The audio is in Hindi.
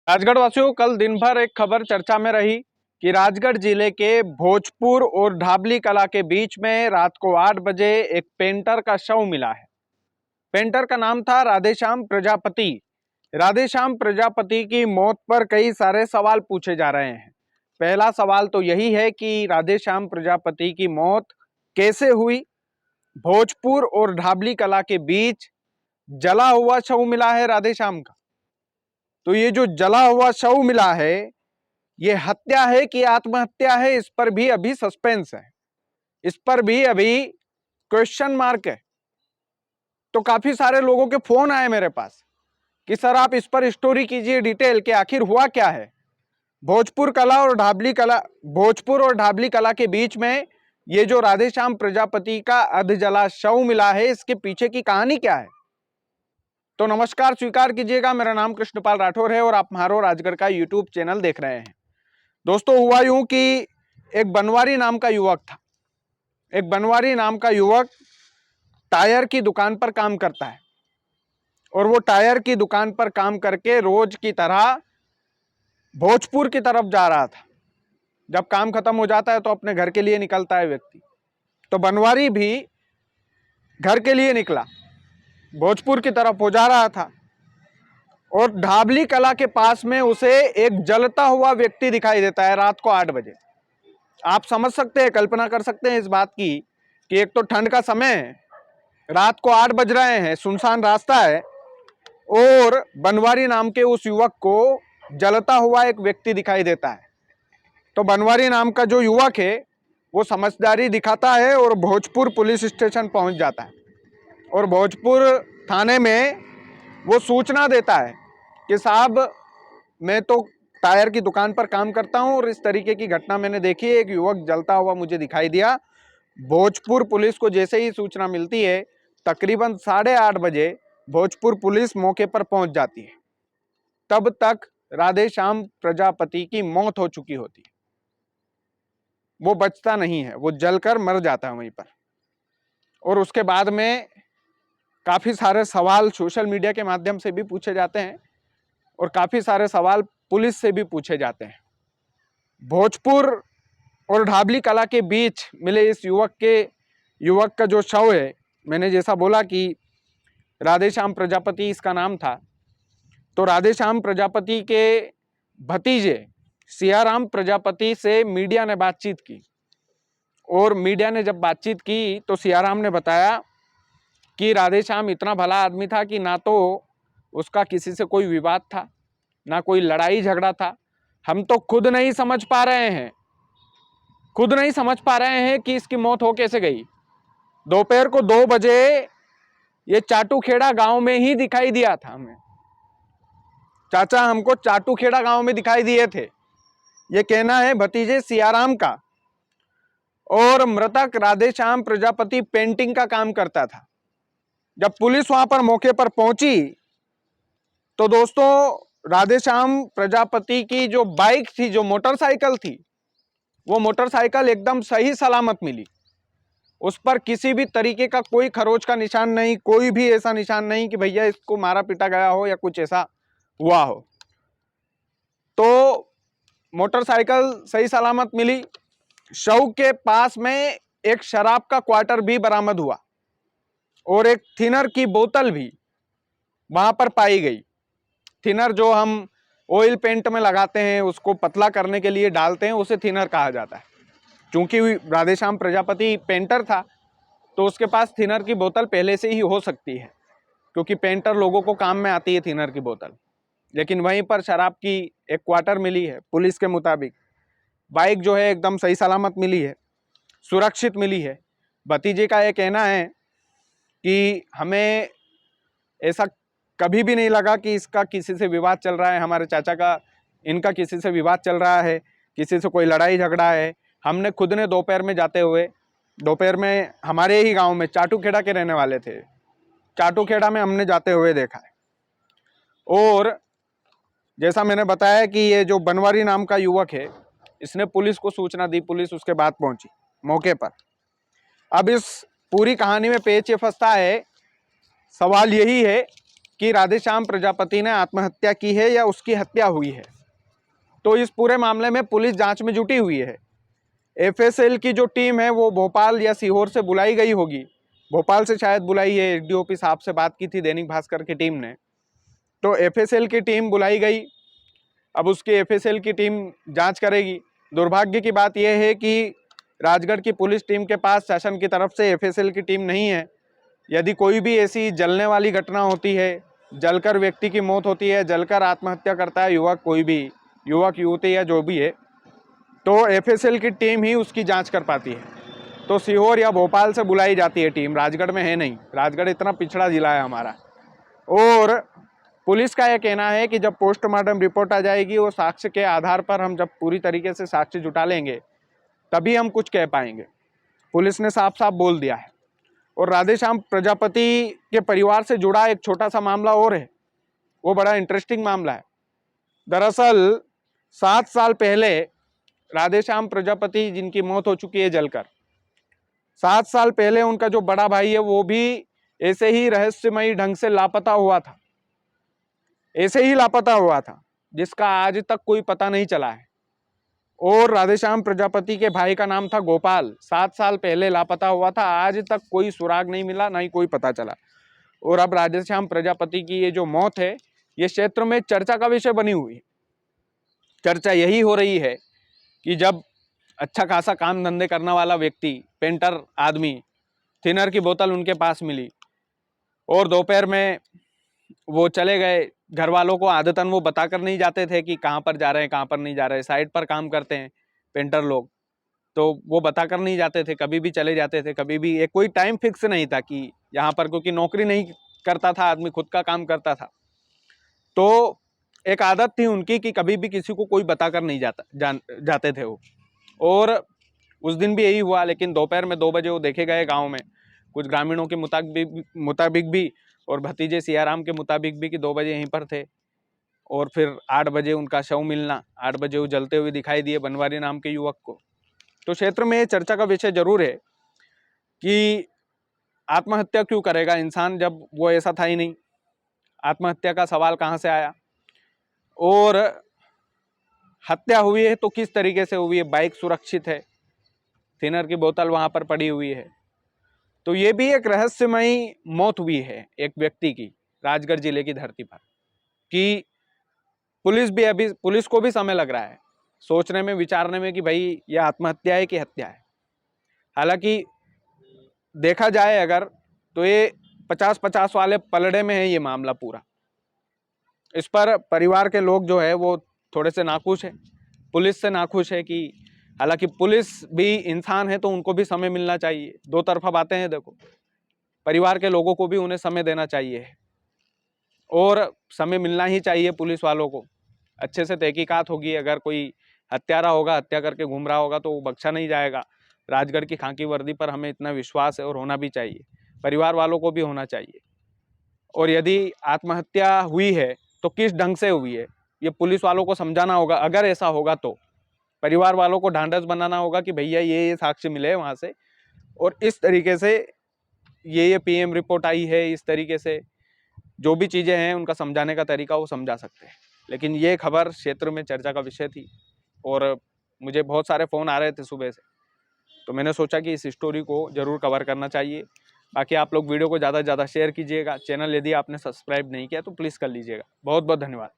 राजगढ़ वासियों, कल दिन भर एक खबर चर्चा में रही कि राजगढ़ जिले के भोजपुर और ढाबली कला के बीच में रात को 8 बजे एक पेंटर का शव मिला है। पेंटर का नाम था राधेश्याम प्रजापति। राधेश्याम प्रजापति की मौत पर कई सारे सवाल पूछे जा रहे हैं। पहला सवाल तो यही है कि राधेश्याम प्रजापति की मौत कैसे हुई। भोजपुर और ढाबली कला के बीच जला हुआ शव मिला है राधेश्याम का। तो ये जो जला हुआ शव मिला है, ये हत्या है कि आत्महत्या है, इस पर भी अभी सस्पेंस है, इस पर भी अभी क्वेश्चन मार्क है। तो काफी सारे लोगों के फोन आए मेरे पास कि सर आप इस पर स्टोरी कीजिए डिटेल कि आखिर हुआ क्या है। भोजपुर और ढाबली कला के बीच में ये जो राधेश्याम प्रजापति का अधजला शव मिला है, इसके पीछे की कहानी क्या है। तो नमस्कार स्वीकार कीजिएगा, मेरा नाम कृष्णपाल राठौर है और आप म्हारो राजगढ़ का यूट्यूब चैनल देख रहे हैं। दोस्तों, हुआ यूं कि एक बनवारी नाम का युवक था। एक बनवारी नाम का युवक टायर की दुकान पर काम करता है और वो टायर की दुकान पर काम करके रोज की तरह भोजपुर की तरफ जा रहा था। जब काम खत्म हो जाता है तो अपने घर के लिए निकलता है व्यक्ति। तो बनवारी भी घर के लिए निकला, भोजपुर की तरफ हो जा रहा था और ढाबली कला के पास में उसे एक जलता हुआ व्यक्ति दिखाई देता है रात को 8 बजे। आप समझ सकते हैं, कल्पना कर सकते हैं इस बात की कि एक तो ठंड का समय है, रात को 8 बज रहे हैं, सुनसान रास्ता है और बनवारी नाम के उस युवक को जलता हुआ एक व्यक्ति दिखाई देता है। तो बनवारी नाम का जो युवक है वो समझदारी दिखाता है और भोजपुर पुलिस स्टेशन पहुंच जाता है और भोजपुर थाने में वो सूचना देता है कि साहब मैं तो टायर की दुकान पर काम करता हूं और इस तरीके की घटना मैंने देखी है, एक युवक जलता हुआ मुझे दिखाई दिया। भोजपुर पुलिस को जैसे ही सूचना मिलती है, तकरीबन 8:30 बजे भोजपुर पुलिस मौके पर पहुंच जाती है। तब तक राधेश्याम प्रजापति की मौत हो चुकी होती है। वो बचता नहीं है, वो जलकर मर जाता है वहीं पर। और उसके बाद में काफी सारे सवाल सोशल मीडिया के माध्यम से भी पूछे जाते हैं और काफी सारे सवाल पुलिस से भी पूछे जाते हैं। भोजपुर और ढाबली कला के बीच मिले इस युवक का जो शव है, मैंने जैसा बोला कि राधेश्याम प्रजापति इसका नाम था। तो राधेश्याम प्रजापति के भतीजे सियाराम प्रजापति से मीडिया ने बातचीत की और मीडिया ने जब बातचीत की तो सियाराम ने बताया कि राधेश्याम इतना भला आदमी था कि ना तो उसका किसी से कोई विवाद था, ना कोई लड़ाई झगड़ा था। हम तो खुद नहीं समझ पा रहे हैं कि इसकी मौत हो कैसे गई। दोपहर को 2 बजे ये चाटूखेड़ा गांव में ही दिखाई दिया था हमें। चाचा हमको चाटूखेड़ा गांव में दिखाई दिए थे, ये कहना है भतीजे सियाराम का। और मृतक राधेश्याम प्रजापति पेंटिंग का काम करता था। जब पुलिस वहां पर मौके पर पहुंची तो दोस्तों, राधेश्याम प्रजापति की जो बाइक थी, जो मोटरसाइकिल थी, वो मोटरसाइकिल एकदम सही सलामत मिली। उस पर किसी भी तरीके का कोई खरोच का निशान नहीं, कोई भी ऐसा निशान नहीं कि भैया इसको मारा पीटा गया हो या कुछ ऐसा हुआ हो। तो मोटरसाइकिल सही सलामत मिली। शव के पास में एक शराब का क्वार्टर भी बरामद हुआ और एक थिनर की बोतल भी वहां पर पाई गई। थिनर जो हम ऑयल पेंट में लगाते हैं, उसको पतला करने के लिए डालते हैं, उसे थिनर कहा जाता है। क्योंकि राधेश्याम प्रजापति पेंटर था तो उसके पास थिनर की बोतल पहले से ही हो सकती है, क्योंकि पेंटर लोगों को काम में आती है थिनर की बोतल। लेकिन वहीं पर शराब की एक क्वार्टर मिली है। पुलिस के मुताबिक बाइक जो है एकदम सही सलामत मिली है, सुरक्षित मिली है। भतीजे का यह कहना है कि हमें ऐसा कभी भी नहीं लगा कि इसका किसी से विवाद चल रहा है, हमारे चाचा का इनका किसी से विवाद चल रहा है, किसी से कोई लड़ाई झगड़ा है। हमने खुद ने दोपहर में हमारे ही गांव में, चाटूखेड़ा के रहने वाले थे, चाटूखेड़ा में हमने जाते हुए देखा है। और जैसा मैंने बताया कि ये जो बनवारी नाम का युवक है, इसने पुलिस को सूचना दी, पुलिस उसके बाद पहुंची मौके पर। अब इस पूरी कहानी में पेच ये फंसता है, सवाल यही है कि राधेश्याम प्रजापति ने आत्महत्या की है या उसकी हत्या हुई है। तो इस पूरे मामले में पुलिस जांच में जुटी हुई है। एफएसएल की जो टीम है वो भोपाल या सीहोर से बुलाई गई होगी, भोपाल से शायद बुलाई है। एसडीओपी साहब से बात की थी दैनिक भास्कर की टीम ने, तो एफएसएल की टीम बुलाई गई। अब उसकी एफएसएल की टीम जांच करेगी। दुर्भाग्य की बात यह है कि राजगढ़ की पुलिस टीम के पास शासन की तरफ से एफएसएल की टीम नहीं है। यदि कोई भी ऐसी जलने वाली घटना होती है, जलकर व्यक्ति की मौत होती है, जलकर आत्महत्या करता है युवक, कोई भी युवक युवती या जो भी है, तो एफएसएल की टीम ही उसकी जांच कर पाती है। तो सीहोर या भोपाल से बुलाई जाती है टीम, राजगढ़ में है नहीं। राजगढ़ इतना पिछड़ा जिला है हमारा। और पुलिस का यह कहना है कि जब पोस्टमार्टम रिपोर्ट आ जाएगी, वो साक्ष्य के आधार पर हम जब पूरी तरीके से साक्ष्य जुटा लेंगे तभी हम कुछ कह पाएंगे। पुलिस ने साफ साफ बोल दिया है। और राधेश्याम प्रजापति के परिवार से जुड़ा एक छोटा सा मामला और है, वो बड़ा इंटरेस्टिंग मामला है। दरअसल 7 साल पहले राधेश्याम प्रजापति, जिनकी मौत हो चुकी है जलकर, 7 साल पहले उनका जो बड़ा भाई है वो भी ऐसे ही रहस्यमयी ढंग से लापता हुआ था, ऐसे ही लापता हुआ था, जिसका आज तक कोई पता नहीं चला है। और राधेश्याम प्रजापति के भाई का नाम था गोपाल, 7 साल पहले लापता हुआ था, आज तक कोई सुराग नहीं मिला, ना ही कोई पता चला। और अब राधेश्याम प्रजापति की ये जो मौत है, ये क्षेत्र में चर्चा का विषय बनी हुई है। चर्चा यही हो रही है कि जब अच्छा खासा काम धंधे करने वाला व्यक्ति, पेंटर आदमी, थिनर की बोतल उनके पास मिली और दोपहर में वो चले गए। घर वालों को आदतन वो बताकर नहीं जाते थे कि कहाँ पर जा रहे हैं, कहाँ पर नहीं जा रहे हैं। साइड पर काम करते हैं पेंटर लोग, तो वो बताकर नहीं जाते थे, कभी भी चले जाते थे, कभी भी। एक कोई टाइम फिक्स नहीं था कि यहाँ पर, क्योंकि नौकरी नहीं करता था आदमी, खुद का काम करता था। तो एक आदत थी उनकी कि कभी भी किसी को कोई बताकर नहीं जाते थे वो। और उस दिन भी यही हुआ, लेकिन दोपहर में 2 बजे वो देखे गए गांव में, कुछ ग्रामीणों के मुताबिक भी और भतीजे सियाराम के मुताबिक भी, कि 2 बजे यहीं पर थे। और फिर 8 बजे उनका शव मिलना, 8 बजे वो जलते हुए दिखाई दिए बनवारी नाम के युवक को। तो क्षेत्र में चर्चा का विषय जरूर है कि आत्महत्या क्यों करेगा इंसान, जब वो ऐसा था ही नहीं। आत्महत्या का सवाल कहाँ से आया, और हत्या हुई है तो किस तरीके से हुई है। बाइक सुरक्षित है, थिनर की बोतल वहां पर पड़ी हुई है। तो ये भी एक रहस्यमयी मौत हुई है एक व्यक्ति की राजगढ़ जिले की धरती पर, कि पुलिस को भी समय लग रहा है सोचने में, विचारने में कि भाई ये आत्महत्या है कि हत्या है। हालांकि देखा जाए अगर, तो ये 50-50 वाले पलड़े में है ये मामला पूरा। इस पर परिवार के लोग जो है वो थोड़े से नाखुश है, पुलिस से नाखुश है। कि हालांकि पुलिस भी इंसान है तो उनको भी समय मिलना चाहिए। दो तरफा बातें हैं, देखो, परिवार के लोगों को भी उन्हें समय देना चाहिए और समय मिलना ही चाहिए पुलिस वालों को। अच्छे से तहकीकात होगी। अगर कोई हत्यारा होगा, हत्या करके घूम रहा होगा, तो वो बख्शा नहीं जाएगा। राजगढ़ की खाकी वर्दी पर हमें इतना विश्वास है, और होना भी चाहिए, परिवार वालों को भी होना चाहिए। और यदि आत्महत्या हुई है तो किस ढंग से हुई है, ये पुलिस वालों को समझाना होगा। अगर ऐसा होगा तो परिवार वालों को ढांढस बनाना होगा कि भैया ये साक्ष्य मिले वहां से, और इस तरीके से ये पीएम रिपोर्ट आई है, इस तरीके से जो भी चीजें हैं उनका समझाने का तरीका वो समझा सकते हैं। लेकिन ये खबर क्षेत्र में चर्चा का विषय थी, और मुझे बहुत सारे फोन आ रहे थे सुबह से, तो मैंने सोचा कि इस स्टोरी को जरूर कवर करना चाहिए। बाकी आप लोग वीडियो को ज़्यादा से ज़्यादा शेयर कीजिएगा। चैनल यदि आपने सब्सक्राइब नहीं किया तो प्लीज़ कर लीजिएगा। बहुत बहुत धन्यवाद।